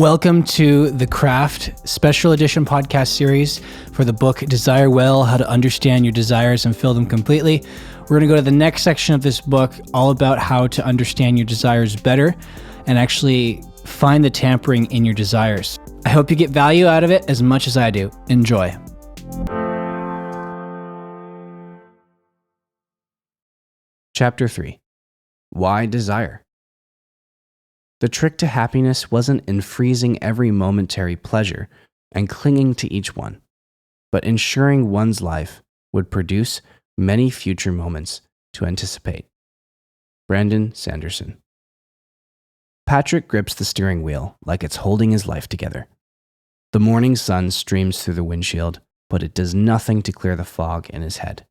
Welcome to the Craft Special Edition podcast series for the book Desire Well, How to Understand Your Desires and Fill Them Completely. We're going to go to the next section of this book, all about how to understand your desires better and actually find the tampering in your desires. I hope you get value out of it as much as I do. Enjoy. Chapter 3. Why Desire? The trick to happiness wasn't in freezing every momentary pleasure and clinging to each one, but ensuring one's life would produce many future moments to anticipate. Brandon Sanderson. Patrick grips the steering wheel like it's holding his life together. The morning sun streams through the windshield, but it does nothing to clear the fog in his head.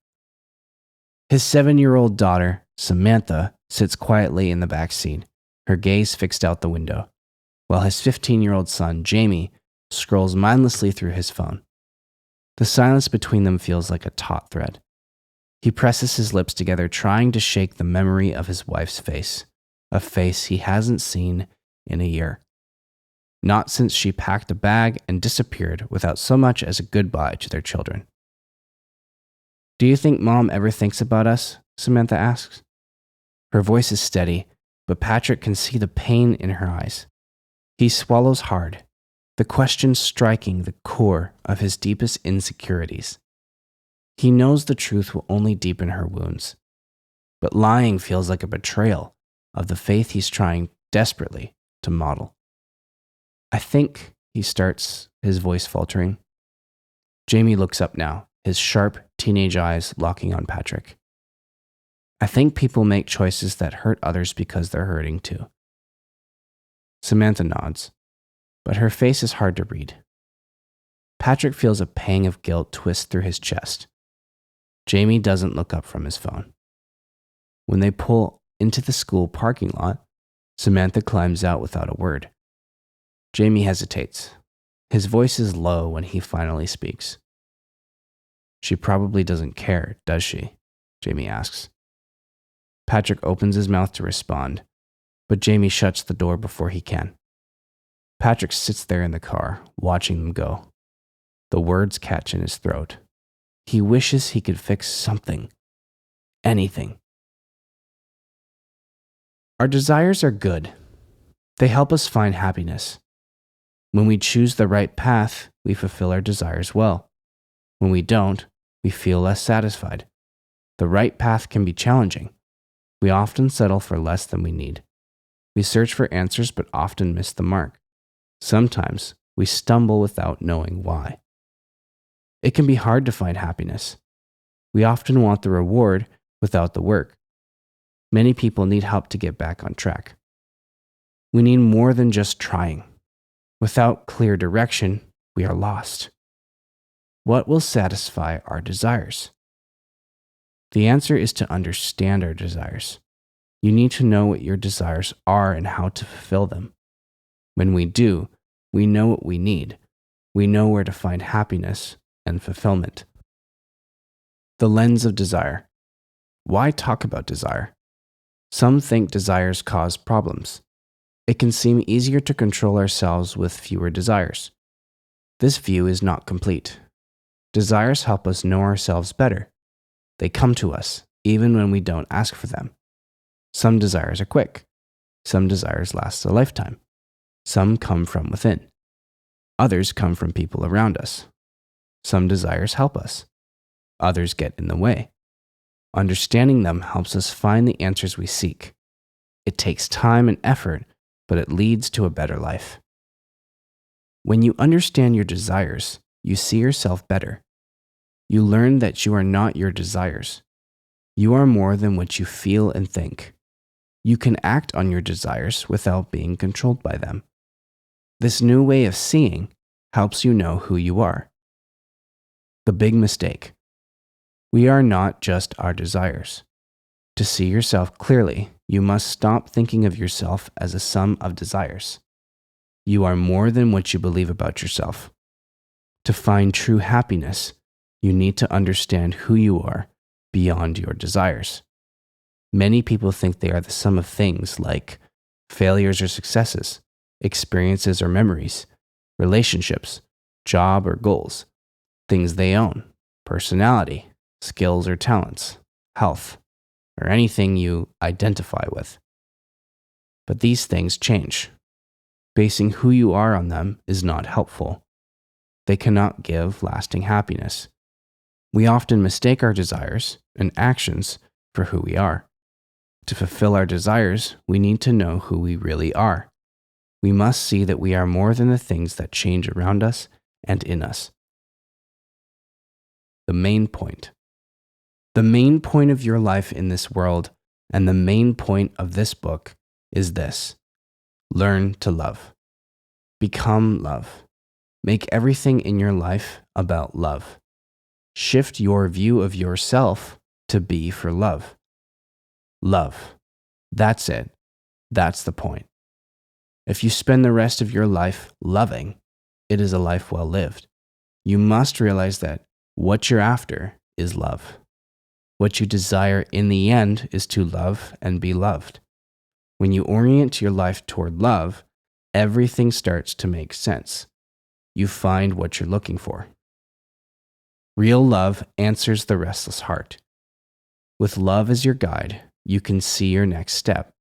His 7-year-old daughter, Samantha, sits quietly in the back seat, her gaze fixed out the window, while his 15-year-old son, Jamie, scrolls mindlessly through his phone. The silence between them feels like a taut thread. He presses his lips together, trying to shake the memory of his wife's face, a face he hasn't seen in a year. Not since she packed a bag and disappeared without so much as a goodbye to their children. "Do you think Mom ever thinks about us?" Samantha asks. Her voice is steady, but Patrick can see the pain in her eyes. He swallows hard, the question striking the core of his deepest insecurities. He knows the truth will only deepen her wounds, but lying feels like a betrayal of the faith he's trying desperately to model. "I think," he starts, his voice faltering. Jamie looks up now, his sharp teenage eyes locking on Patrick. "I think people make choices that hurt others because they're hurting too." Samantha nods, but her face is hard to read. Patrick feels a pang of guilt twist through his chest. Jamie doesn't look up from his phone. When they pull into the school parking lot, Samantha climbs out without a word. Jamie hesitates. His voice is low when he finally speaks. "She probably doesn't care, does she?" Jamie asks. Patrick opens his mouth to respond, but Jamie shuts the door before he can. Patrick sits there in the car, watching them go. The words catch in his throat. He wishes he could fix something. Anything. Our desires are good. They help us find happiness. When we choose the right path, we fulfill our desires well. When we don't, we feel less satisfied. The right path can be challenging. We often settle for less than we need. We search for answers but often miss the mark. Sometimes we stumble without knowing why. It can be hard to find happiness. We often want the reward without the work. Many people need help to get back on track. We need more than just trying. Without clear direction, we are lost. What will satisfy our desires? The answer is to understand our desires. You need to know what your desires are and how to fulfill them. When we do, we know what we need. We know where to find happiness and fulfillment. The lens of desire. Why talk about desire? Some think desires cause problems. It can seem easier to control ourselves with fewer desires. This view is not complete. Desires help us know ourselves better. They come to us, even when we don't ask for them. Some desires are quick. Some desires last a lifetime. Some come from within. Others come from people around us. Some desires help us. Others get in the way. Understanding them helps us find the answers we seek. It takes time and effort, but it leads to a better life. When you understand your desires, you see yourself better. You learn that you are not your desires. You are more than what you feel and think. You can act on your desires without being controlled by them. This new way of seeing helps you know who you are. The big mistake. We are not just our desires. To see yourself clearly, you must stop thinking of yourself as a sum of desires. You are more than what you believe about yourself. To find true happiness, you need to understand who you are beyond your desires. Many people think they are the sum of things like failures or successes. experiences or memories, relationships, job or goals, things they own, personality, skills or talents, health, or anything you identify with. But these things change. Basing who you are on them is not helpful. They cannot give lasting happiness. We often mistake our desires and actions for who we are. To fulfill our desires, we need to know who we really are. We must see that we are more than the things that change around us and in us. The main point. The main point of your life in this world and the main point of this book is this: learn to love. Become love. Make everything in your life about love. Shift your view of yourself to be for love. Love. That's it. That's the point. If you spend the rest of your life loving, it is a life well lived. You must realize that what you're after is love. What you desire in the end is to love and be loved. When you orient your life toward love, everything starts to make sense. You find what you're looking for. Real love answers the restless heart. With love as your guide, you can see your next step.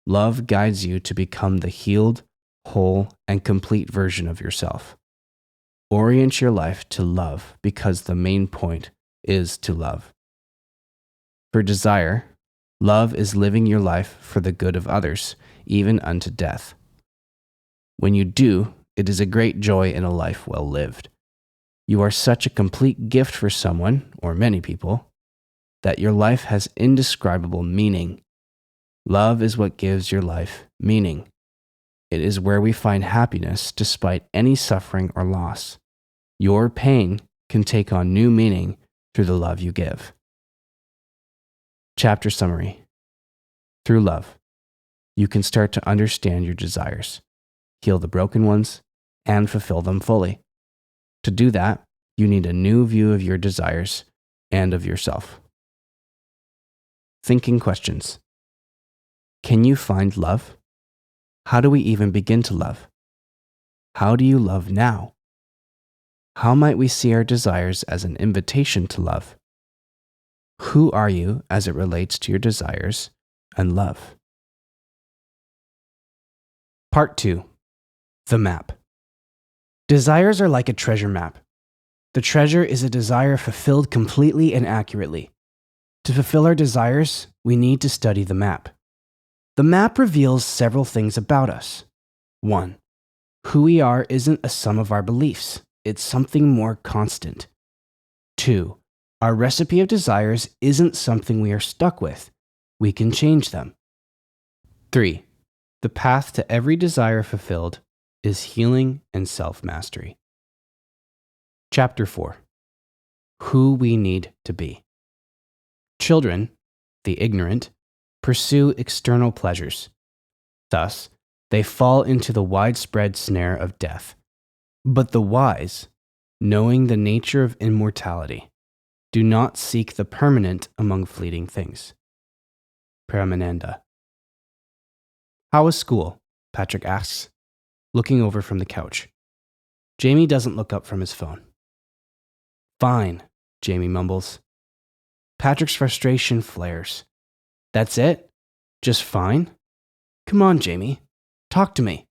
Love guides you to become the healed, whole, and complete version of yourself. Orient your life to love because the main point is to love. For desire, love is living your life for the good of others, even unto death. When you do, it is a great joy in a life well lived. You are such a complete gift for someone, or many people, that your life has indescribable meaning. Love is what gives your life meaning. It is where we find happiness despite any suffering or loss. Your pain can take on new meaning through the love you give. Chapter summary. Through love, you can start to understand your desires, heal the broken ones, and fulfill them fully. To do that, you need a new view of your desires and of yourself. Thinking questions. Can you find love? How do we even begin to love? How do you love now? How might we see our desires as an invitation to love? Who are you as it relates to your desires and love? Part 2. The map. Desires are like a treasure map. The treasure is a desire fulfilled completely and accurately. To fulfill our desires, we need to study the map. The map reveals several things about us. 1. Who we are isn't a sum of our beliefs. It's something more constant. 2. Our recipe of desires isn't something we are stuck with. We can change them. 3. The path to every desire fulfilled is healing and self-mastery. Chapter 4. Who we need to be. Children, the ignorant, pursue external pleasures. Thus, they fall into the widespread snare of death. But the wise, knowing the nature of immortality, do not seek the permanent among fleeting things. Paramananda. How was school? Patrick asks, looking over from the couch. Jamie doesn't look up from his phone. Fine, Jamie mumbles. Patrick's frustration flares. That's it? Just fine? Come on, Jamie. Talk to me.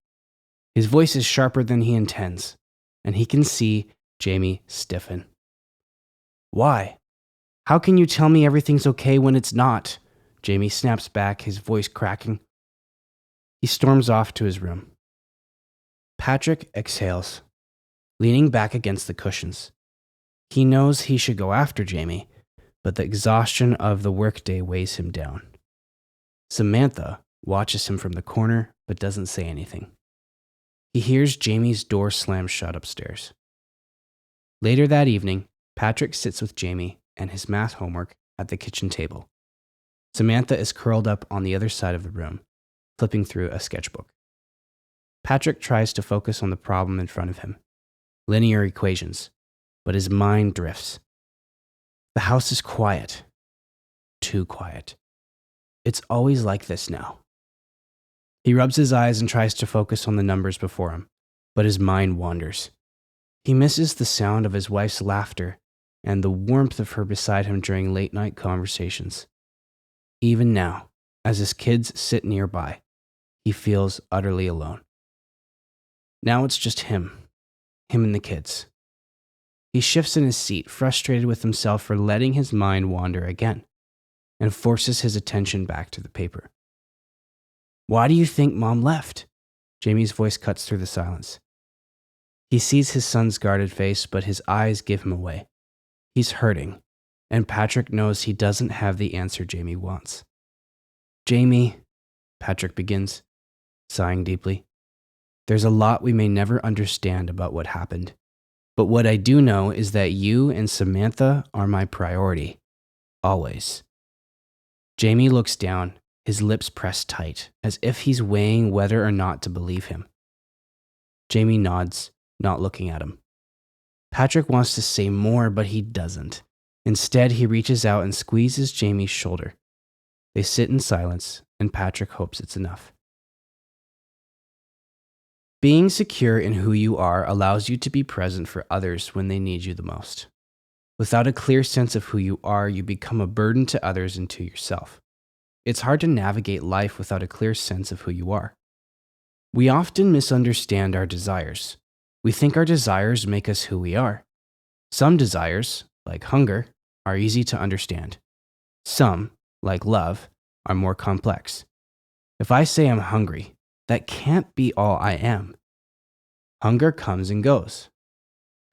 His voice is sharper than he intends, and he can see Jamie stiffen. Why? How can you tell me everything's okay when it's not? Jamie snaps back, his voice cracking. He storms off to his room. Patrick exhales, leaning back against the cushions. He knows he should go after Jamie, but the exhaustion of the workday weighs him down. Samantha watches him from the corner but doesn't say anything. He hears Jamie's door slam shut upstairs. Later that evening, Patrick sits with Jamie and his math homework at the kitchen table. Samantha is curled up on the other side of the room, flipping through a sketchbook. Patrick tries to focus on the problem in front of him, linear equations, but his mind drifts. The house is quiet. Too quiet. It's always like this now. He rubs his eyes and tries to focus on the numbers before him, but his mind wanders. He misses the sound of his wife's laughter and the warmth of her beside him during late-night conversations. Even now, as his kids sit nearby, he feels utterly alone. Now it's just him and the kids. He shifts in his seat, frustrated with himself for letting his mind wander again, and forces his attention back to the paper. "Why do you think Mom left?" Jamie's voice cuts through the silence. He sees his son's guarded face, but his eyes give him away. He's hurting, and Patrick knows he doesn't have the answer Jamie wants. "Jamie," Patrick begins, sighing deeply, "there's a lot we may never understand about what happened. But what I do know is that you and Samantha are my priority. Always." Jamie looks down, his lips pressed tight, as if he's weighing whether or not to believe him. Jamie nods, not looking at him. Patrick wants to say more, but he doesn't. Instead, he reaches out and squeezes Jamie's shoulder. They sit in silence, and Patrick hopes it's enough. Being secure in who you are allows you to be present for others when they need you the most. Without a clear sense of who you are, you become a burden to others and to yourself. It's hard to navigate life without a clear sense of who you are. We often misunderstand our desires. We think our desires make us who we are. Some desires, like hunger, are easy to understand. Some, like love, are more complex. If I say I'm hungry, that can't be all I am. Hunger comes and goes.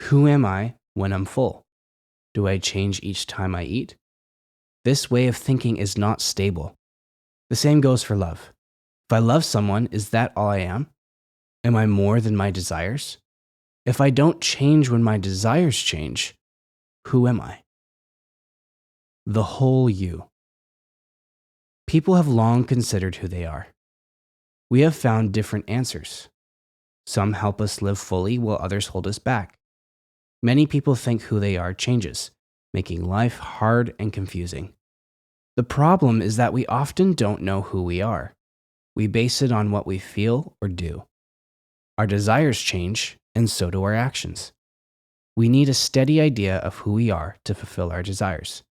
Who am I when I'm full? Do I change each time I eat? This way of thinking is not stable. The same goes for love. If I love someone, is that all I am? Am I more than my desires? If I don't change when my desires change, who am I? The whole you. People have long considered who they are. We have found different answers. Some help us live fully while others hold us back. Many people think who they are changes, making life hard and confusing. The problem is that we often don't know who we are. We base it on what we feel or do. Our desires change, and so do our actions. We need a steady idea of who we are to fulfill our desires.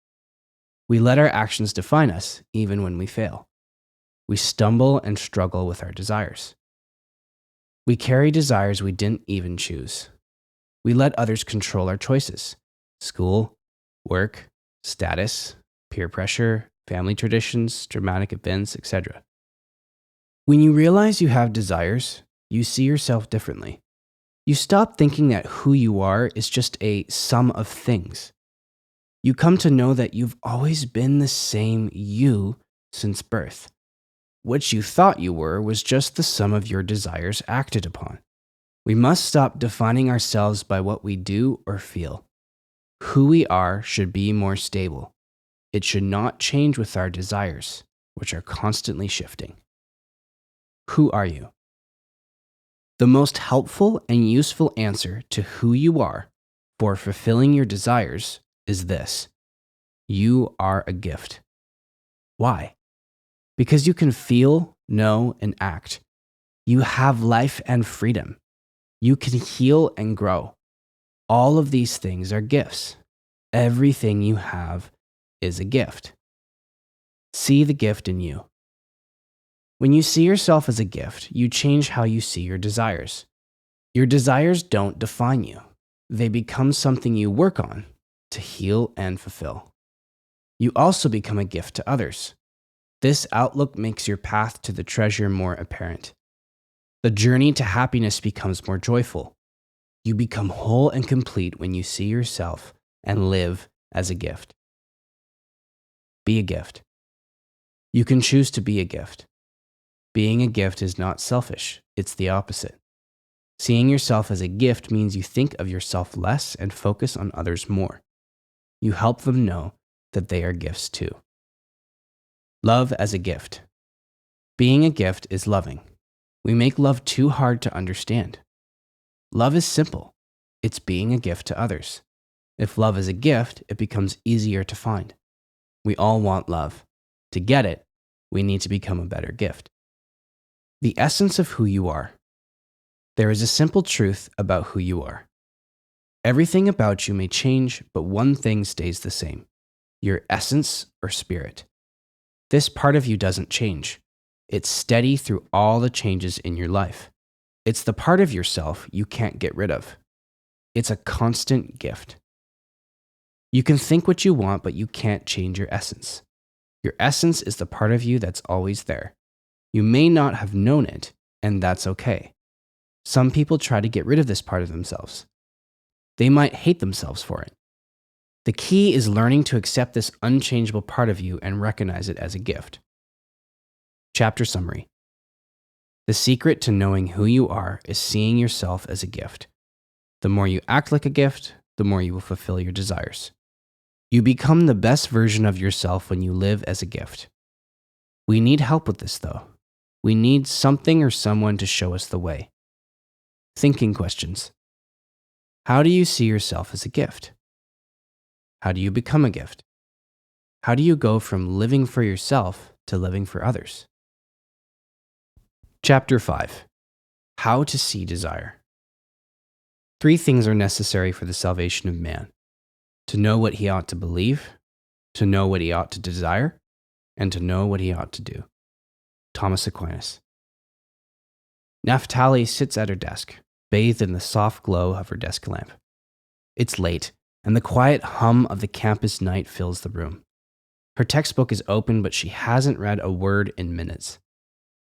We let our actions define us, even when we fail. We stumble and struggle with our desires. We carry desires we didn't even choose. We let others control our choices: school, work, status, peer pressure, family traditions, dramatic events, etc. When you realize you have desires, you see yourself differently. You stop thinking that who you are is just a sum of things. You come to know that you've always been the same you since birth. What you thought you were was just the sum of your desires acted upon. We must stop defining ourselves by what we do or feel. Who we are should be more stable. It should not change with our desires, which are constantly shifting. Who are you? The most helpful and useful answer to who you are for fulfilling your desires is this: you are a gift. Why? Because you can feel, know, and act. You have life and freedom. You can heal and grow. All of these things are gifts. Everything you have is a gift. See the gift in you. When you see yourself as a gift, you change how you see your desires. Your desires don't define you. They become something you work on to heal and fulfill. You also become a gift to others. This outlook makes your path to the treasure more apparent. The journey to happiness becomes more joyful. You become whole and complete when you see yourself and live as a gift. Be a gift. You can choose to be a gift. Being a gift is not selfish, it's the opposite. Seeing yourself as a gift means you think of yourself less and focus on others more. You help them know that they are gifts too. Love as a gift. Being a gift is loving. We make love too hard to understand. Love is simple. It's being a gift to others. If love is a gift, it becomes easier to find. We all want love. To get it, we need to become a better gift. The essence of who you are. There is a simple truth about who you are. Everything about you may change, but one thing stays the same: your essence or spirit. This part of you doesn't change. It's steady through all the changes in your life. It's the part of yourself you can't get rid of. It's a constant gift. You can think what you want, but you can't change your essence. Your essence is the part of you that's always there. You may not have known it, and that's okay. Some people try to get rid of this part of themselves. They might hate themselves for it. The key is learning to accept this unchangeable part of you and recognize it as a gift. Chapter summary. The secret to knowing who you are is seeing yourself as a gift. The more you act like a gift, the more you will fulfill your desires. You become the best version of yourself when you live as a gift. We need help with this, though. We need something or someone to show us the way. Thinking questions. How do you see yourself as a gift? How do you become a gift? How do you go from living for yourself to living for others? Chapter 5. How to see desire. 3 things are necessary for the salvation of man: to know what he ought to believe, to know what he ought to desire, and to know what he ought to do. Thomas Aquinas. Naphtali sits at her desk, bathed in the soft glow of her desk lamp. It's late, and the quiet hum of the campus night fills the room. Her textbook is open, but she hasn't read a word in minutes.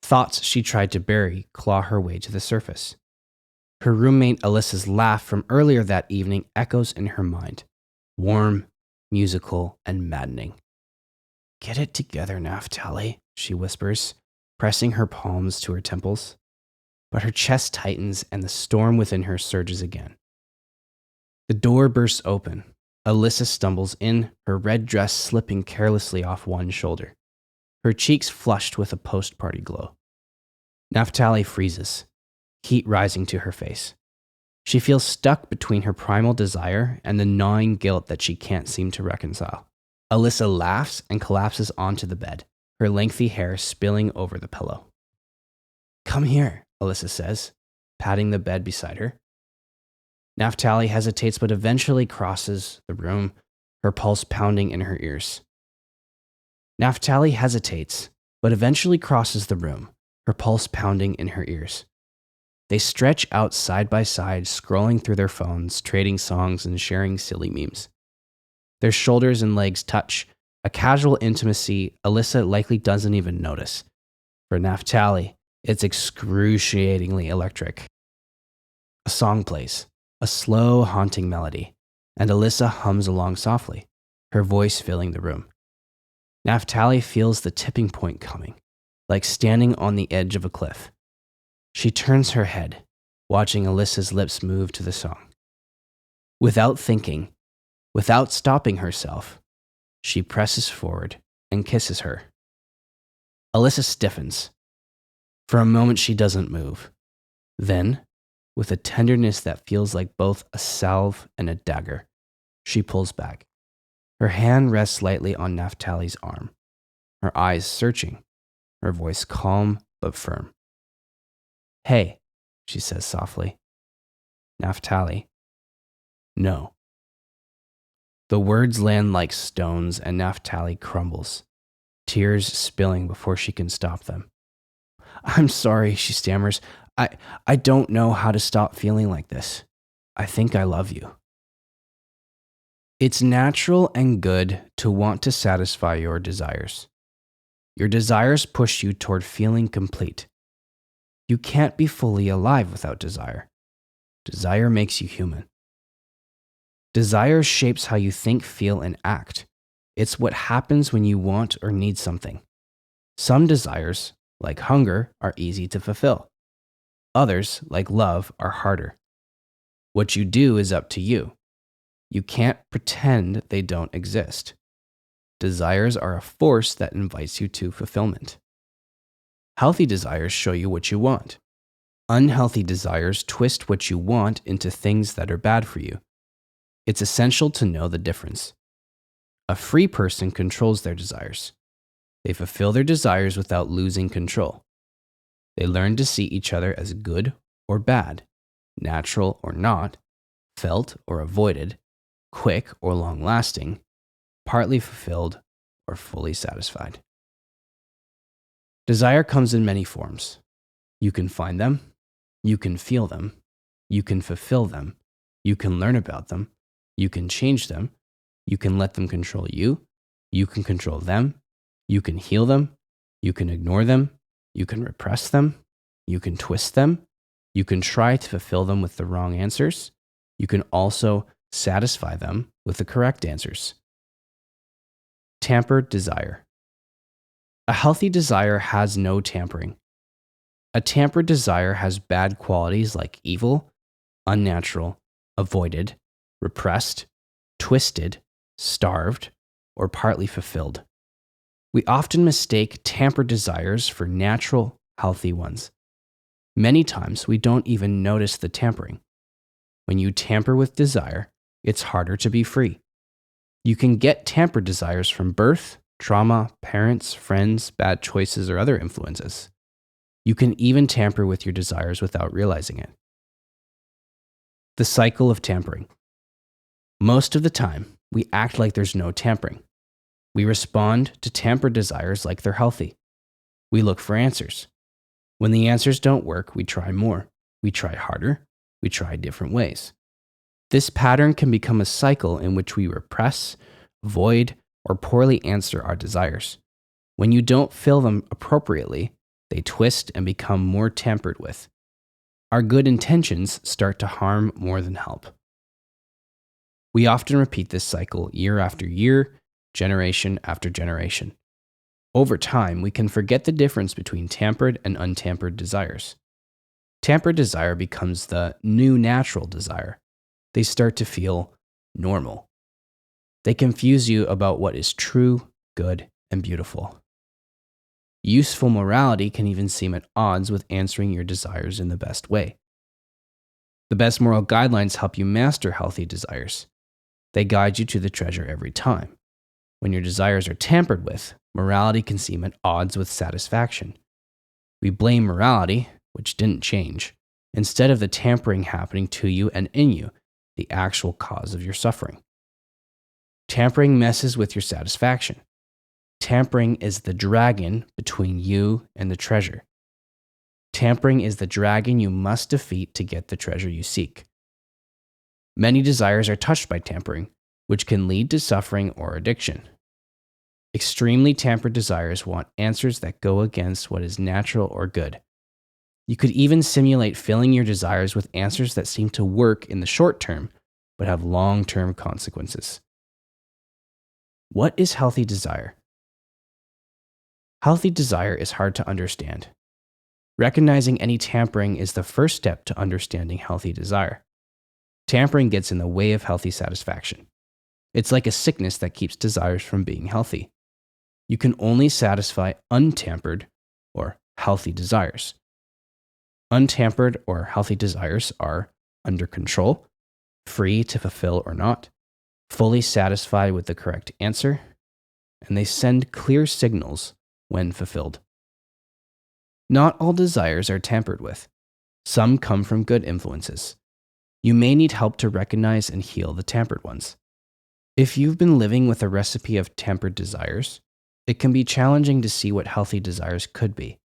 Thoughts she tried to bury claw her way to the surface. Her roommate Alyssa's laugh from earlier that evening echoes in her mind, warm, musical, and maddening. "Get it together, Naphtali," she whispers, pressing her palms to her temples. But her chest tightens and the storm within her surges again. The door bursts open. Alyssa stumbles in, her red dress slipping carelessly off one shoulder, her cheeks flushed with a post-party glow. Naphtali freezes, heat rising to her face. She feels stuck between her primal desire and the gnawing guilt that she can't seem to reconcile. Alyssa laughs and collapses onto the bed, her lengthy hair spilling over the pillow. "Come here," Alyssa says, patting the bed beside her. Naphtali hesitates but eventually crosses the room, her pulse pounding in her ears. Naphtali hesitates but eventually crosses the room, her pulse pounding in her ears. They stretch out side by side, scrolling through their phones, trading songs and sharing silly memes. Their shoulders and legs touch, a casual intimacy Alyssa likely doesn't even notice. For Naphtali, it's excruciatingly electric. A song plays, a slow, haunting melody, and Alyssa hums along softly, her voice filling the room. Naphtali feels the tipping point coming, like standing on the edge of a cliff. She turns her head, watching Alyssa's lips move to the song. Without thinking, without stopping herself, she presses forward and kisses her. Alyssa stiffens. For a moment, she doesn't move. Then, with a tenderness that feels like both a salve and a dagger, she pulls back. Her hand rests lightly on Naphtali's arm, her eyes searching, her voice calm but firm. "Hey," she says softly. "Naphtali." "No." The words land like stones and Naphtali crumbles, tears spilling before she can stop them. "I'm sorry," she stammers. I don't know how to stop feeling like this. I think I love you." It's natural and good to want to satisfy your desires. Your desires push you toward feeling complete. You can't be fully alive without desire. Desire makes you human. Desire shapes how you think, feel, and act. It's what happens when you want or need something. Some desires, like hunger, are easy to fulfill. Others, like love, are harder. What you do is up to you. You can't pretend they don't exist. Desires are a force that invites you to fulfillment. Healthy desires show you what you want. Unhealthy desires twist what you want into things that are bad for you. It's essential to know the difference. A free person controls their desires. They fulfill their desires without losing control. They learn to see each other as good or bad, natural or not, felt or avoided, quick or long lasting, partly fulfilled or fully satisfied. Desire comes in many forms. You can find them, you can feel them, you can fulfill them, you can learn about them, you can change them, you can let them control you, you can control them, you can heal them, you can ignore them, you can repress them, you can twist them, you can try to fulfill them with the wrong answers, you can also satisfy them with the correct answers. Tampered desire. A healthy desire has no tampering. A tampered desire has bad qualities like evil, unnatural, avoided, repressed, twisted, starved, or partly fulfilled. We often mistake tampered desires for natural, healthy ones. Many times we don't even notice the tampering. When you tamper with desire, it's harder to be free. You can get tampered desires from birth, trauma, parents, friends, bad choices, or other influences. You can even tamper with your desires without realizing it. The cycle of tampering. Most of the time, we act like there's no tampering. We respond to tampered desires like they're healthy. We look for answers. When the answers don't work, we try more. We try harder. We try different ways. This pattern can become a cycle in which we repress, avoid, or poorly answer our desires. When you don't fill them appropriately, they twist and become more tampered with. Our good intentions start to harm more than help. We often repeat this cycle year after year, generation after generation. Over time, we can forget the difference between tampered and untampered desires. Tampered desire becomes the new natural desire. They start to feel normal. They confuse you about what is true, good, and beautiful. Useful morality can even seem at odds with answering your desires in the best way. The best moral guidelines help you master healthy desires. They guide you to the treasure every time. When your desires are tampered with, morality can seem at odds with satisfaction. We blame morality, which didn't change, instead of the tampering happening to you and in you, the actual cause of your suffering. Tampering messes with your satisfaction. Tampering is the dragon between you and the treasure. Tampering is the dragon you must defeat to get the treasure you seek. Many desires are touched by tampering, which can lead to suffering or addiction. Extremely tampered desires want answers that go against what is natural or good. You could even simulate filling your desires with answers that seem to work in the short term, but have long-term consequences. What is healthy desire? Healthy desire is hard to understand. Recognizing any tampering is the first step to understanding healthy desire. Tampering gets in the way of healthy satisfaction. It's like a sickness that keeps desires from being healthy. You can only satisfy untampered or healthy desires. Untampered or healthy desires are under control, free to fulfill or not, fully satisfied with the correct answer, and they send clear signals when fulfilled. Not all desires are tampered with. Some come from good influences. You may need help to recognize and heal the tampered ones. If you've been living with a recipe of tampered desires, it can be challenging to see what healthy desires could be.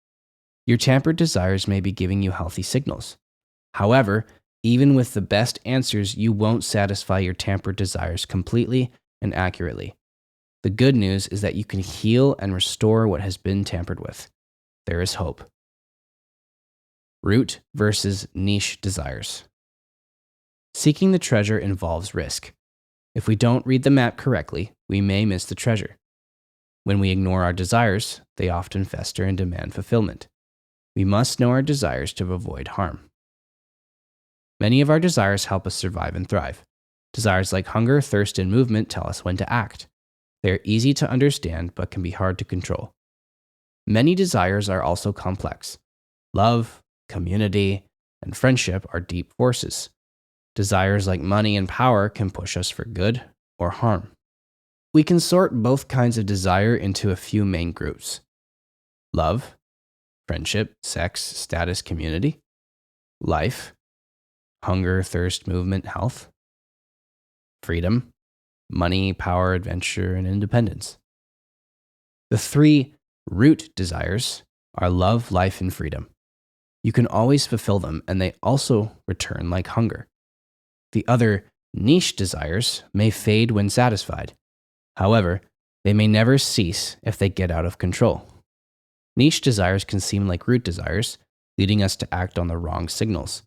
Your tampered desires may be giving you healthy signals. However, even with the best answers, you won't satisfy your tampered desires completely and accurately. The good news is that you can heal and restore what has been tampered with. There is hope. Root versus niche desires. Seeking the treasure involves risk. If we don't read the map correctly, we may miss the treasure. When we ignore our desires, they often fester and demand fulfillment. We must know our desires to avoid harm. Many of our desires help us survive and thrive. Desires like hunger, thirst, and movement tell us when to act. They are easy to understand but can be hard to control. Many desires are also complex. Love, community, and friendship are deep forces. Desires like money and power can push us for good or harm. We can sort both kinds of desire into a few main groups: love, friendship, sex, status, community, life, hunger, thirst, movement, health, freedom, money, power, adventure, and independence. The three root desires are love, life, and freedom. You can always fulfill them, and they also return like hunger. The other niche desires may fade when satisfied. However, they may never cease if they get out of control. Niche desires can seem like root desires, leading us to act on the wrong signals.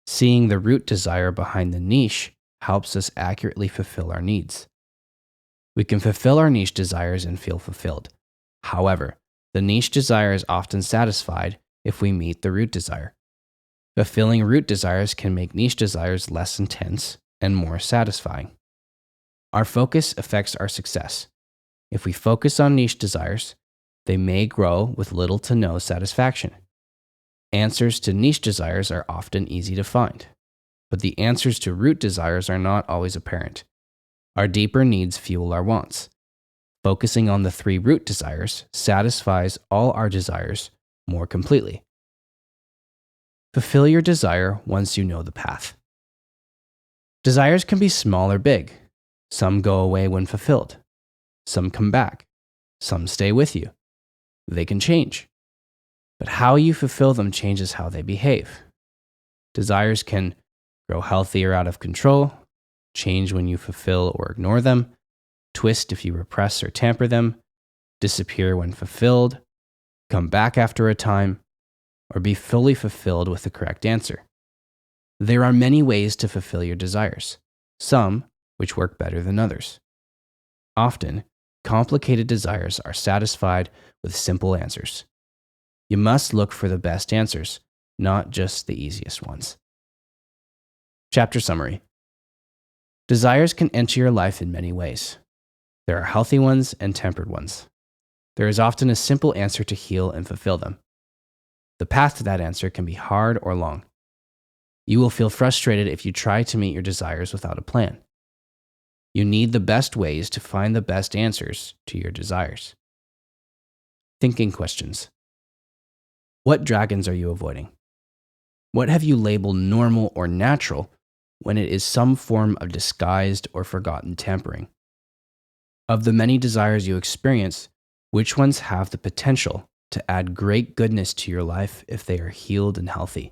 Seeing the root desire behind the niche helps us accurately fulfill our needs. We can fulfill our niche desires and feel fulfilled. However, the niche desire is often satisfied if we meet the root desire. Fulfilling root desires can make niche desires less intense and more satisfying. Our focus affects our success. If we focus on niche desires, they may grow with little to no satisfaction. Answers to niche desires are often easy to find, but the answers to root desires are not always apparent. Our deeper needs fuel our wants. Focusing on the three root desires satisfies all our desires more completely. Fulfill your desire once you know the path. Desires can be small or big. Some go away when fulfilled. Some come back. Some stay with you. They can change. But how you fulfill them changes how they behave. Desires can grow healthy or out of control, change when you fulfill or ignore them, twist if you repress or tamper them, disappear when fulfilled, come back after a time, or be fully fulfilled with the correct answer. There are many ways to fulfill your desires, some which work better than others. Often, complicated desires are satisfied with simple answers. You must look for the best answers, not just the easiest ones. Chapter summary. Desires can enter your life in many ways. There are healthy ones and tempered ones. There is often a simple answer to heal and fulfill them. The path to that answer can be hard or long. You will feel frustrated if you try to meet your desires without a plan. You need the best ways to find the best answers to your desires. Thinking questions. What dragons are you avoiding? What have you labeled normal or natural when it is some form of disguised or forgotten tampering? Of the many desires you experience, which ones have the potential to add great goodness to your life if they are healed and healthy?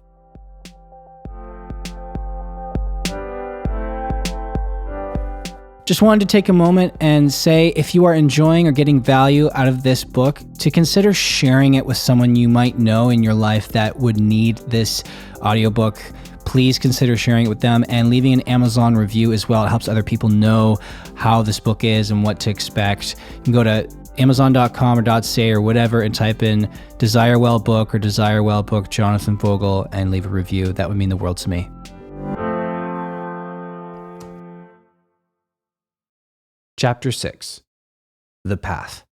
Just wanted to take a moment and say, if you are enjoying or getting value out of this book, to consider sharing it with someone you might know in your life that would need this audiobook. Please consider sharing it with them and leaving an Amazon review as well. It helps other people know how this book is and what to expect. You can go to Amazon.com or .ca or whatever and type in Desire Well Book or Desire Well Book Jonathon Vogel and leave a review. That would mean the world to me. Chapter 6. The Path.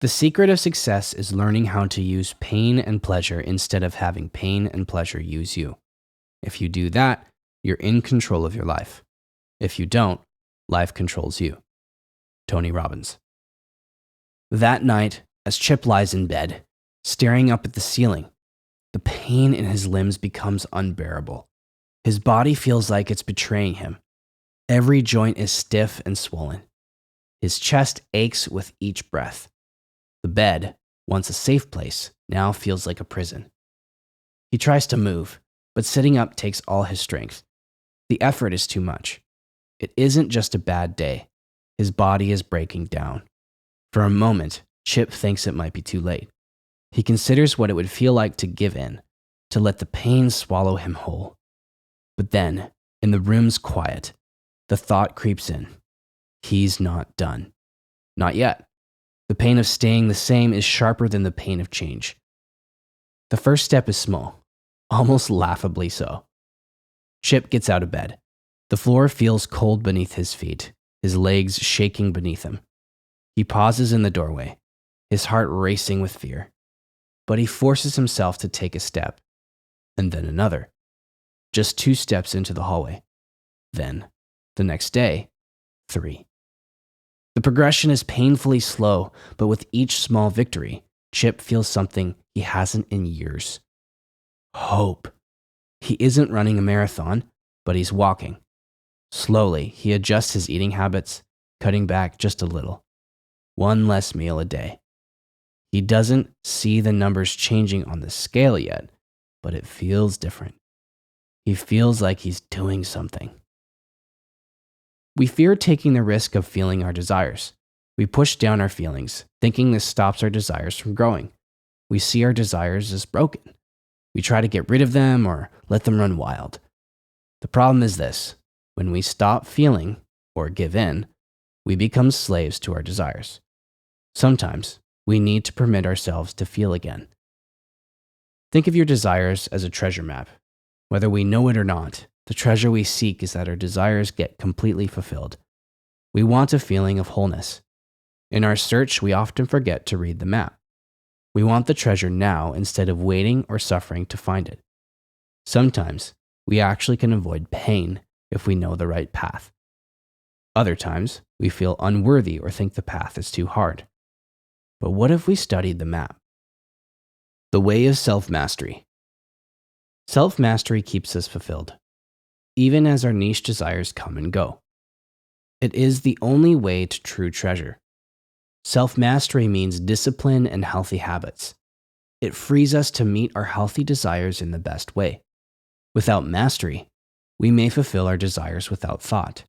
The secret of success is learning how to use pain and pleasure instead of having pain and pleasure use you. If you do that, you're in control of your life. If you don't, life controls you. Tony Robbins. That night, as Chip lies in bed, staring up at the ceiling, the pain in his limbs becomes unbearable. His body feels like it's betraying him. Every joint is stiff and swollen. His chest aches with each breath. The bed, once a safe place, now feels like a prison. He tries to move, but sitting up takes all his strength. The effort is too much. It isn't just a bad day. His body is breaking down. For a moment, Chip thinks it might be too late. He considers what it would feel like to give in, to let the pain swallow him whole. But then, in the room's quiet, the thought creeps in. He's not done. Not yet. The pain of staying the same is sharper than the pain of change. The first step is small, almost laughably so. Chip gets out of bed. The floor feels cold beneath his feet, his legs shaking beneath him. He pauses in the doorway, his heart racing with fear. But he forces himself to take a step, and then another. Just 2 steps into the hallway. Then, the next day, 3. The progression is painfully slow, but with each small victory, Chip feels something he hasn't in years. Hope. He isn't running a marathon, but he's walking. Slowly, he adjusts his eating habits, cutting back just a little. One less meal a day. He doesn't see the numbers changing on the scale yet, but it feels different. He feels like he's doing something. We fear taking the risk of feeling our desires. We push down our feelings, thinking this stops our desires from growing. We see our desires as broken. We try to get rid of them or let them run wild. The problem is this: when we stop feeling or give in, we become slaves to our desires. Sometimes we need to permit ourselves to feel again. Think of your desires as a treasure map. Whether we know it or not, the treasure we seek is that our desires get completely fulfilled. We want a feeling of wholeness. In our search, we often forget to read the map. We want the treasure now instead of waiting or suffering to find it. Sometimes we actually can avoid pain if we know the right path. Other times, we feel unworthy or think the path is too hard. But what if we studied the map? The way of self-mastery. Self-mastery keeps us fulfilled, even as our niche desires come and go. It is the only way to true treasure. Self-mastery means discipline and healthy habits. It frees us to meet our healthy desires in the best way. Without mastery, we may fulfill our desires without thought.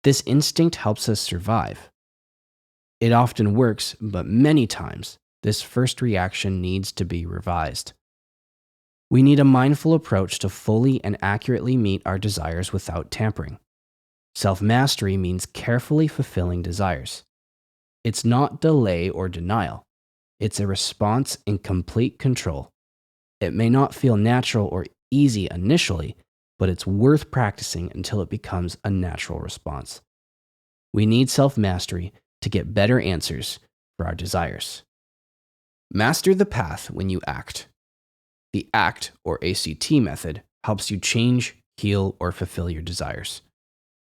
This instinct helps us survive. It often works, but many times, this first reaction needs to be revised. We need a mindful approach to fully and accurately meet our desires without tampering. Self-mastery means carefully fulfilling desires. It's not delay or denial. It's a response in complete control. It may not feel natural or easy initially, but it's worth practicing until it becomes a natural response. We need self-mastery to get better answers for our desires. Master the path when you act. The ACT or ACT method helps you change, heal, or fulfill your desires.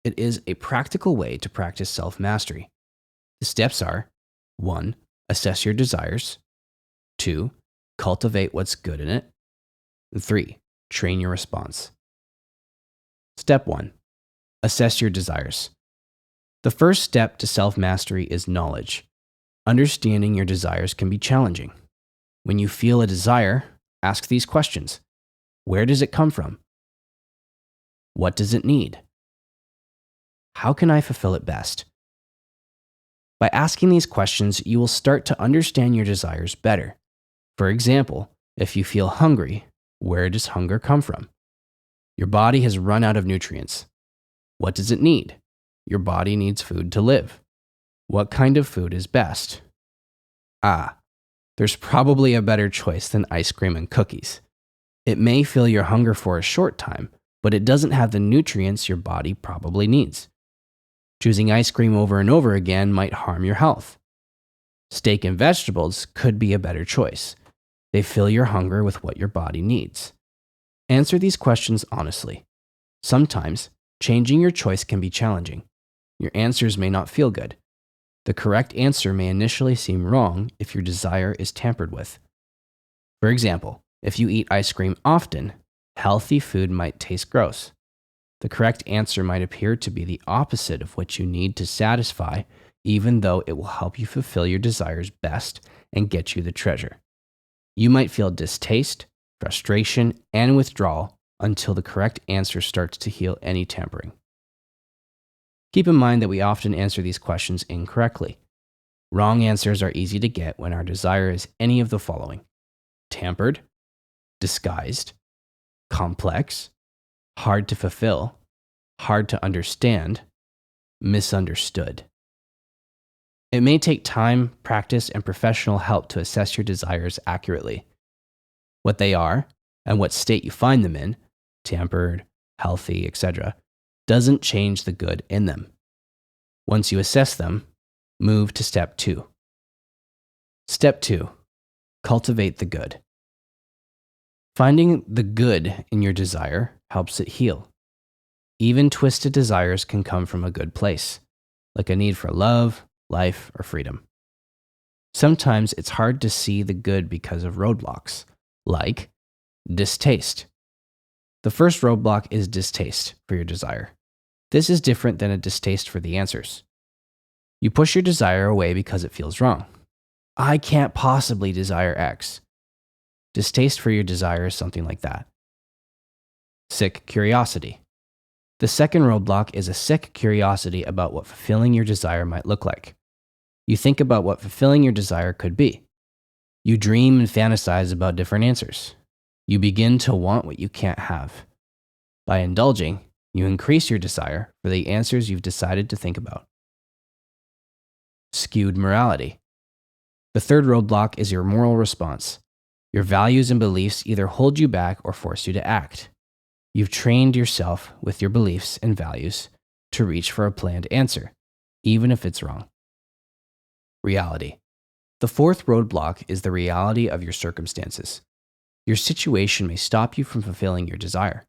It is a practical way to practice self-mastery. The steps are: 1. Assess your desires. 2. Cultivate what's good in it. 3. Train your response. Step 1. Assess your desires. The first step to self-mastery is knowledge. Understanding your desires can be challenging. When you feel a desire, ask these questions. Where does it come from? What does it need? How can I fulfill it best? By asking these questions, you will start to understand your desires better. For example, if you feel hungry, where does hunger come from? Your body has run out of nutrients. What does it need? Your body needs food to live. What kind of food is best? There's probably a better choice than ice cream and cookies. It may fill your hunger for a short time, but it doesn't have the nutrients your body probably needs. Choosing ice cream over and over again might harm your health. Steak and vegetables could be a better choice. They fill your hunger with what your body needs. Answer these questions honestly. Sometimes, changing your choice can be challenging. Your answers may not feel good. The correct answer may initially seem wrong if your desire is tampered with. For example, if you eat ice cream often, healthy food might taste gross. The correct answer might appear to be the opposite of what you need to satisfy, even though it will help you fulfill your desires best and get you the treasure. You might feel distaste, frustration, and withdrawal until the correct answer starts to heal any tampering. Keep in mind that we often answer these questions incorrectly. Wrong answers are easy to get when our desire is any of the following: tampered, disguised, complex, hard to fulfill, hard to understand, misunderstood. It may take time, practice, and professional help to assess your desires accurately. What they are and what state you find them in, tampered, healthy, etc., doesn't change the good in them. Once you assess them, move to step 2. Step 2. Cultivate the good. Finding the good in your desire helps it heal. Even twisted desires can come from a good place, like a need for love, life, or freedom. Sometimes it's hard to see the good because of roadblocks, like distaste. The first roadblock is distaste for your desire. This is different than a distaste for the answers. You push your desire away because it feels wrong. I can't possibly desire X. Distaste for your desire is something like that. Sick curiosity. The second roadblock is a sick curiosity about what fulfilling your desire might look like. You think about what fulfilling your desire could be. You dream and fantasize about different answers. You begin to want what you can't have. By indulging, you increase your desire for the answers you've decided to think about. Skewed morality. The third roadblock is your moral response. Your values and beliefs either hold you back or force you to act. You've trained yourself with your beliefs and values to reach for a planned answer, even if it's wrong. Reality. The fourth roadblock is the reality of your circumstances. Your situation may stop you from fulfilling your desire,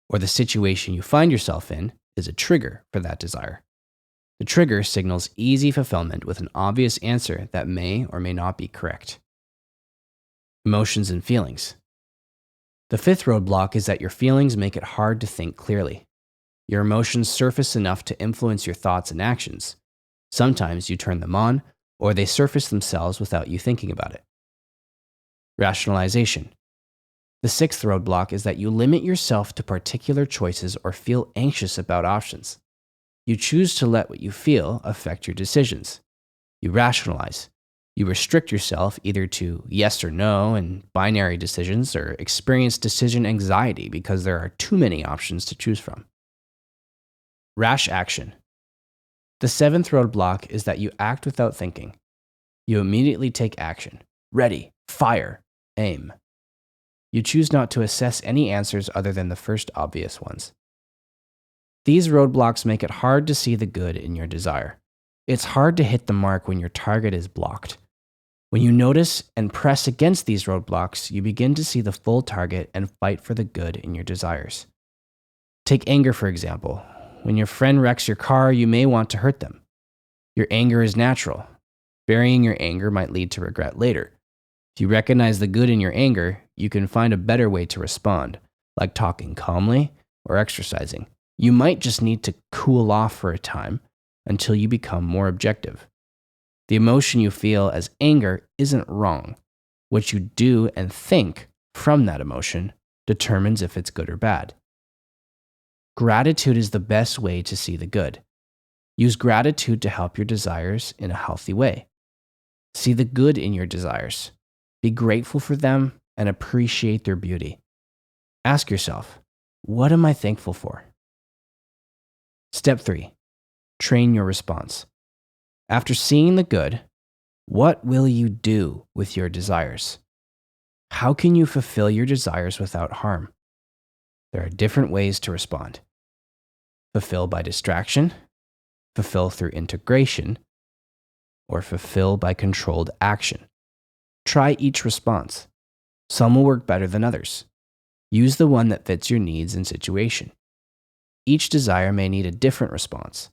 or the situation you find yourself in is a trigger for that desire. The trigger signals easy fulfillment with an obvious answer that may or may not be correct. Emotions and feelings. The fifth roadblock is that your feelings make it hard to think clearly. Your emotions surface enough to influence your thoughts and actions. Sometimes you turn them on, or they surface themselves without you thinking about it. Rationalization. The sixth roadblock is that you limit yourself to particular choices or feel anxious about options. You choose to let what you feel affect your decisions. You rationalize. You restrict yourself either to yes or no in binary decisions or experience decision anxiety because there are too many options to choose from. Rash action. The seventh roadblock is that you act without thinking. You immediately take action. Ready, fire, aim. You choose not to assess any answers other than the first obvious ones. These roadblocks make it hard to see the good in your desire. It's hard to hit the mark when your target is blocked. When you notice and press against these roadblocks, you begin to see the full target and fight for the good in your desires. Take anger, for example. When your friend wrecks your car, you may want to hurt them. Your anger is natural. Burying your anger might lead to regret later. If you recognize the good in your anger, you can find a better way to respond, like talking calmly or exercising. You might just need to cool off for a time until you become more objective. The emotion you feel as anger isn't wrong. What you do and think from that emotion determines if it's good or bad. Gratitude is the best way to see the good. Use gratitude to help your desires in a healthy way. See the good in your desires. Be grateful for them and appreciate their beauty. Ask yourself, what am I thankful for? Step 3. Train your response. After seeing the good, what will you do with your desires? How can you fulfill your desires without harm? There are different ways to respond. Fulfill by distraction, fulfill through integration, or fulfill by controlled action. Try each response. Some will work better than others. Use the one that fits your needs and situation. Each desire may need a different response.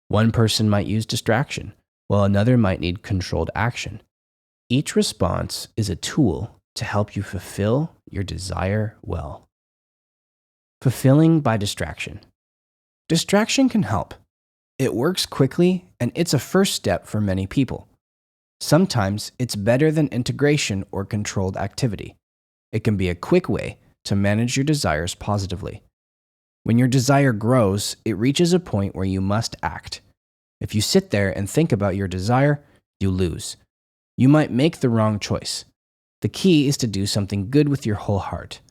One person might use distraction, while another might need controlled action. Each response is a tool to help you fulfill your desire well. Fulfilling by distraction. Distraction can help. It works quickly, and it's a first step for many people. Sometimes it's better than integration or controlled activity. It can be a quick way to manage your desires positively. When your desire grows, it reaches a point where you must act. If you sit there and think about your desire, you lose. You might make the wrong choice. The key is to do something good with your whole heart.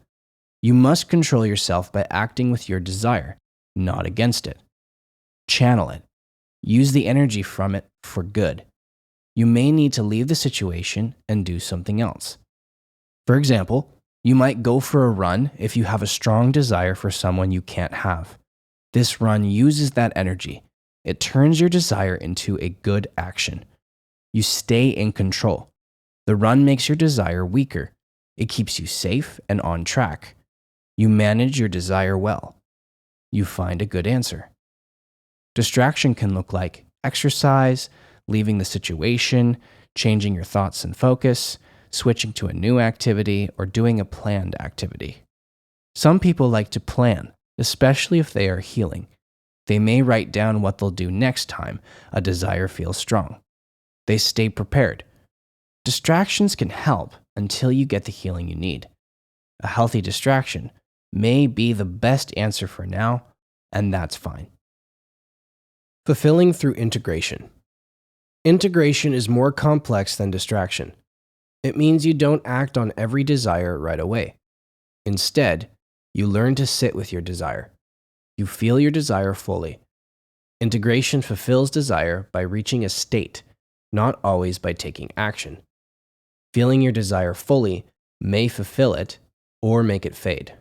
You must control yourself by acting with your desire, not against it. Channel it. Use the energy from it for good. You may need to leave the situation and do something else. For example, you might go for a run if you have a strong desire for someone you can't have. This run uses that energy. It turns your desire into a good action. You stay in control. The run makes your desire weaker. It keeps you safe and on track. You manage your desire well. You find a good answer. Distraction can look like exercise, leaving the situation, changing your thoughts and focus, switching to a new activity, or doing a planned activity. Some people like to plan, especially if they are healing. They may write down what they'll do next time a desire feels strong. They stay prepared. Distractions can help until you get the healing you need. A healthy distraction may be the best answer for now, and that's fine. Fulfilling through integration. Integration is more complex than distraction. It means you don't act on every desire right away. Instead, you learn to sit with your desire. You feel your desire fully. Integration fulfills desire by reaching a state, not always by taking action. Feeling your desire fully may fulfill it or make it fade.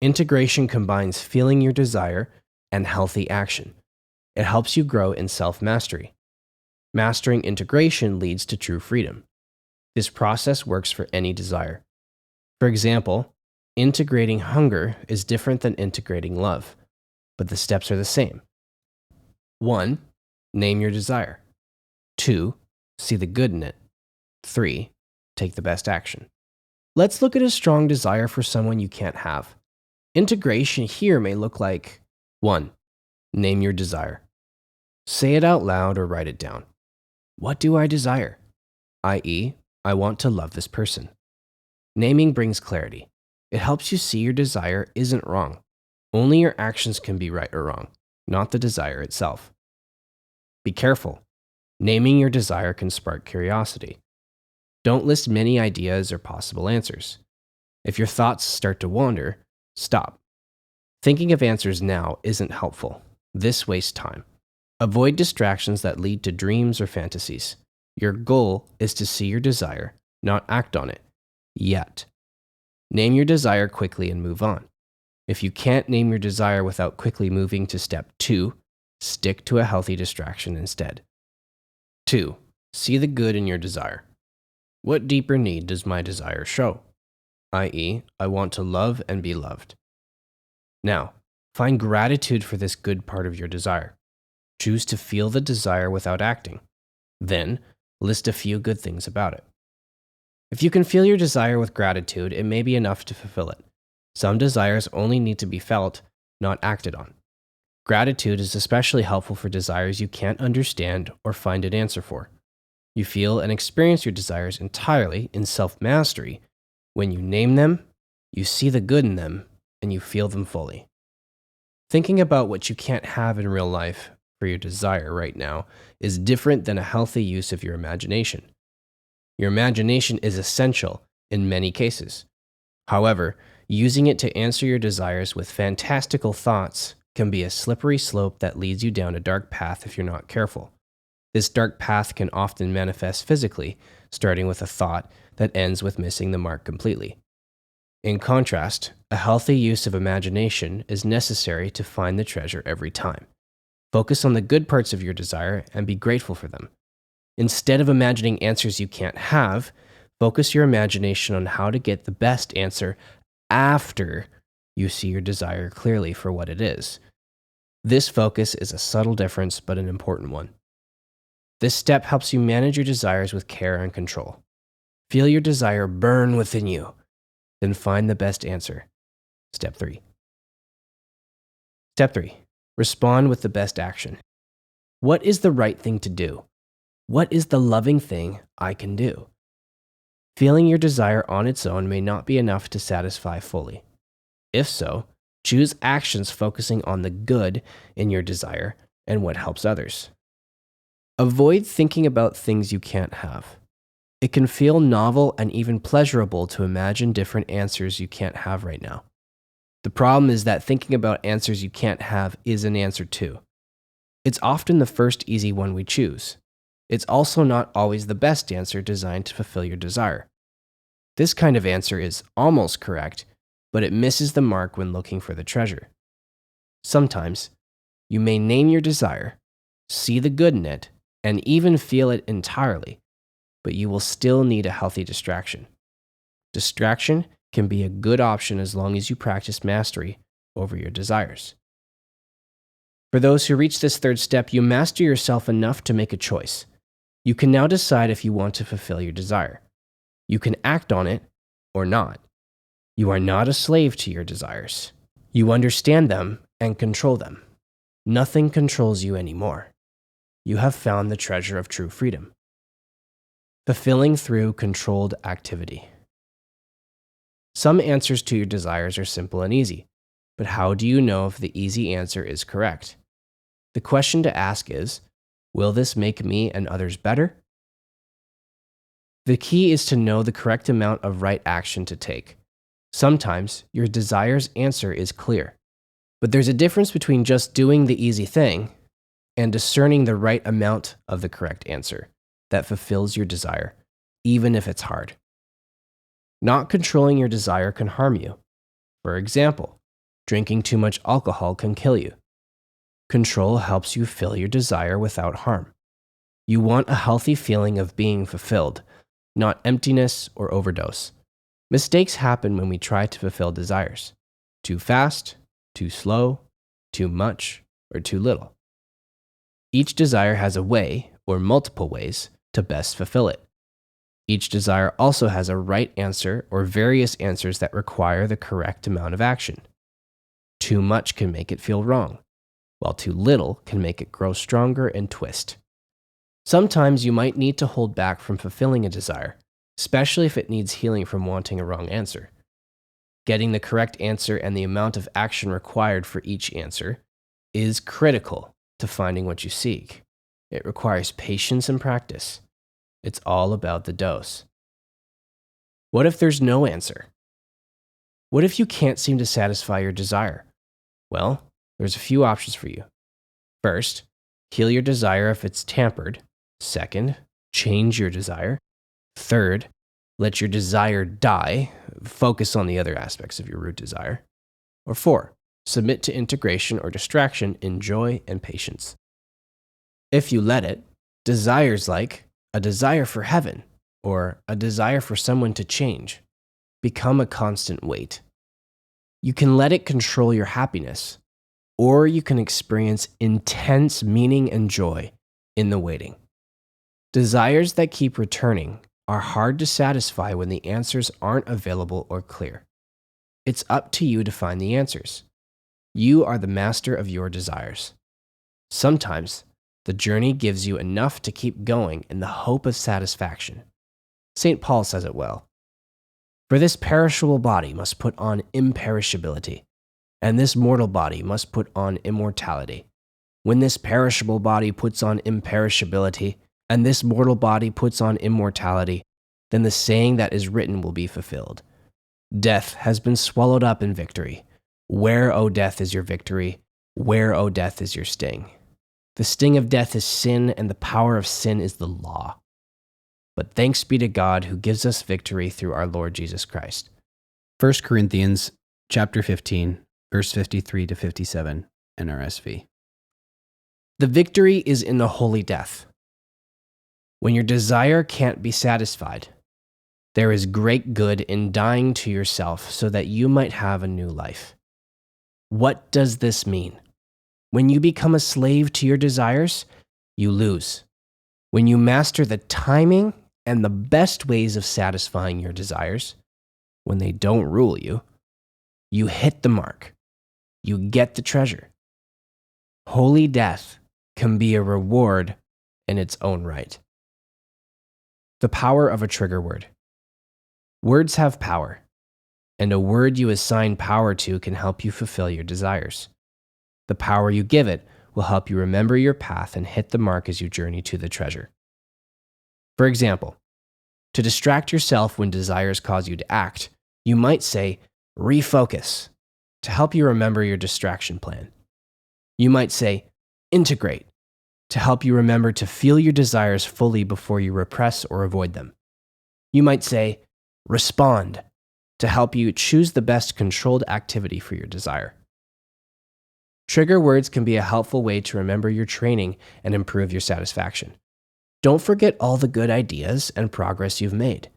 Integration combines feeling your desire and healthy action. It helps you grow in self-mastery. Mastering integration leads to true freedom. This process works for any desire. For example, integrating hunger is different than integrating love, but the steps are the same. 1. Name your desire. 2. See the good in it. 3. Take the best action. Let's look at a strong desire for someone you can't have. Integration here may look like 1. Name your desire. Say it out loud or write it down. What do I desire? i.e., I want to love this person. Naming brings clarity. It helps you see your desire isn't wrong. Only your actions can be right or wrong, not the desire itself. Be careful. Naming your desire can spark curiosity. Don't list many ideas or possible answers. If your thoughts start to wander, stop. Thinking of answers now isn't helpful. This wastes time. Avoid distractions that lead to dreams or fantasies. Your goal is to see your desire, not act on it, yet. Name your desire quickly and move on. If you can't name your desire without quickly moving to step 2, stick to a healthy distraction instead. 2. See the good in your desire. What deeper need does my desire show? i.e., I want to love and be loved. Now, find gratitude for this good part of your desire. Choose to feel the desire without acting. Then, list a few good things about it. If you can feel your desire with gratitude, it may be enough to fulfill it. Some desires only need to be felt, not acted on. Gratitude is especially helpful for desires you can't understand or find an answer for. You feel and experience your desires entirely in self-mastery. When you name them, you see the good in them, and you feel them fully. Thinking about what you can't have in real life for your desire right now is different than a healthy use of your imagination. Your imagination is essential in many cases. However, using it to answer your desires with fantastical thoughts can be a slippery slope that leads you down a dark path if you're not careful. This dark path can often manifest physically, starting with a thought that ends with missing the mark completely. In contrast, a healthy use of imagination is necessary to find the treasure every time. Focus on the good parts of your desire and be grateful for them. Instead of imagining answers you can't have, focus your imagination on how to get the best answer after you see your desire clearly for what it is. This focus is a subtle difference, but an important one. This step helps you manage your desires with care and control. Feel your desire burn within you, then find the best answer. Step 3. Step 3. Respond with the best action. What is the right thing to do? What is the loving thing I can do? Feeling your desire on its own may not be enough to satisfy fully. If so, choose actions focusing on the good in your desire and what helps others. Avoid thinking about things you can't have. It can feel novel and even pleasurable to imagine different answers you can't have right now. The problem is that thinking about answers you can't have is an answer too. It's often the first easy one we choose. It's also not always the best answer designed to fulfill your desire. This kind of answer is almost correct, but it misses the mark when looking for the treasure. Sometimes, you may name your desire, see the good in it, and even feel it entirely, but you will still need a healthy distraction. Distraction can be a good option as long as you practice mastery over your desires. For those who reach this third step, you master yourself enough to make a choice. You can now decide if you want to fulfill your desire. You can act on it or not. You are not a slave to your desires. You understand them and control them. Nothing controls you anymore. You have found the treasure of true freedom. Fulfilling through controlled activity. Some answers to your desires are simple and easy, but how do you know if the easy answer is correct? The question to ask is, will this make me and others better? The key is to know the correct amount of right action to take. Sometimes your desire's answer is clear, but there's a difference between just doing the easy thing and discerning the right amount of the correct answer that fulfills your desire, even if it's hard. Not controlling your desire can harm you. For example, drinking too much alcohol can kill you. Control helps you fill your desire without harm. You want a healthy feeling of being fulfilled, not emptiness or overdose. Mistakes happen when we try to fulfill desires. Too fast, too slow, too much, or too little. Each desire has a way, or multiple ways, to best fulfill it. Each desire also has a right answer or various answers that require the correct amount of action. Too much can make it feel wrong, while too little can make it grow stronger and twist. Sometimes you might need to hold back from fulfilling a desire, especially if it needs healing from wanting a wrong answer. Getting the correct answer and the amount of action required for each answer is critical to finding what you seek. It requires patience and practice. It's all about the dose. What if there's no answer? What if you can't seem to satisfy your desire? Well, there's a few options for you. First, heal your desire if it's tampered. Second, change your desire. Third, let your desire die. Focus on the other aspects of your root desire. Or 4, submit to integration or distraction in joy and patience. If you let it, desires like a desire for heaven or a desire for someone to change become a constant weight. You can let it control your happiness, or you can experience intense meaning and joy in the waiting. Desires that keep returning are hard to satisfy when the answers aren't available or clear. It's up to you to find the answers. You are the master of your desires. Sometimes, the journey gives you enough to keep going in the hope of satisfaction. St. Paul says it well. For this perishable body must put on imperishability, and this mortal body must put on immortality. When this perishable body puts on imperishability, and this mortal body puts on immortality, then the saying that is written will be fulfilled. Death has been swallowed up in victory. Where, O death, is your victory? Where, O death, is your sting? The sting of death is sin, and the power of sin is the law. But thanks be to God who gives us victory through our Lord Jesus Christ. 1 Corinthians chapter 15, verse 53 to 57, NRSV. The victory is in the holy death. When your desire can't be satisfied, there is great good in dying to yourself so that you might have a new life. What does this mean? When you become a slave to your desires, you lose. When you master the timing and the best ways of satisfying your desires, when they don't rule you, you hit the mark. You get the treasure. Holy death can be a reward in its own right. The power of a trigger word. Words have power, and a word you assign power to can help you fulfill your desires. The power you give it will help you remember your path and hit the mark as you journey to the treasure. For example, to distract yourself when desires cause you to act, you might say, refocus, to help you remember your distraction plan. You might say, integrate, to help you remember to feel your desires fully before you repress or avoid them. You might say, respond, to help you choose the best controlled activity for your desire. Trigger words can be a helpful way to remember your training and improve your satisfaction. Don't forget all the good ideas and progress you've made.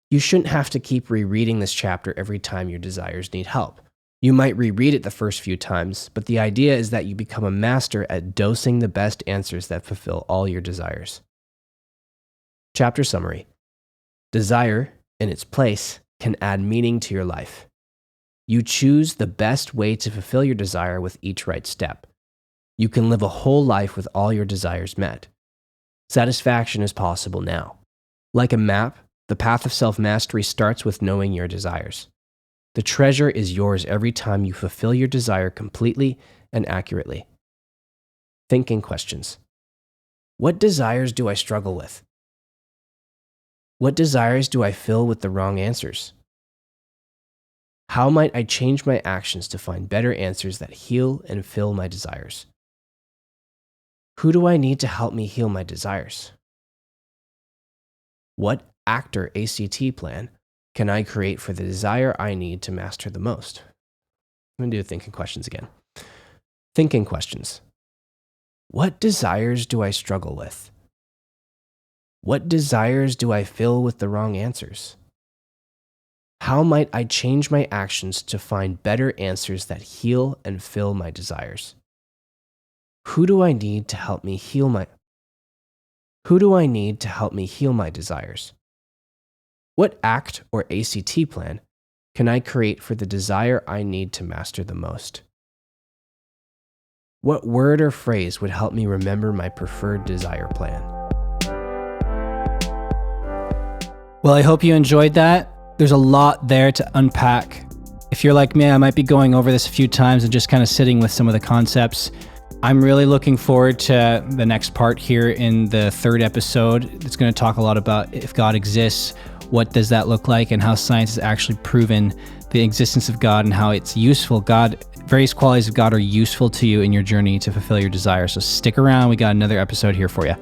You shouldn't have to keep rereading this chapter every time your desires need help. You might reread it the first few times, but the idea is that you become a master at dosing the best answers that fulfill all your desires. Chapter summary. Desire, in its place, can add meaning to your life. You choose the best way to fulfill your desire with each right step. You can live a whole life with all your desires met. Satisfaction is possible now. Like a map, the path of self-mastery starts with knowing your desires. The treasure is yours every time you fulfill your desire completely and accurately. Thinking questions. What desires do I struggle with? What desires do I fill with the wrong answers? How might I change my actions to find better answers that heal and fill my desires? Who do I need to help me heal my desires? What ACT or ACT plan can I create for the desire I need to master the most? I'm going to do thinking questions again. Thinking questions. What desires do I struggle with? What desires do I fill with the wrong answers? How might I change my actions to find better answers that heal and fill my desires? Who do I need to help me heal my desires? What ACT or ACT plan can I create for the desire I need to master the most? What word or phrase would help me remember my preferred desire plan? Well, I hope you enjoyed that. There's a lot there to unpack. If you're like me, I might be going over this a few times and just kind of sitting with some of the concepts. I'm really looking forward to the next part here in the third episode. It's going to talk a lot about if God exists, what does that look like, and how science has actually proven the existence of God and how it's useful. Various qualities of God are useful to you in your journey to fulfill your desires. So stick around. We got another episode here for you.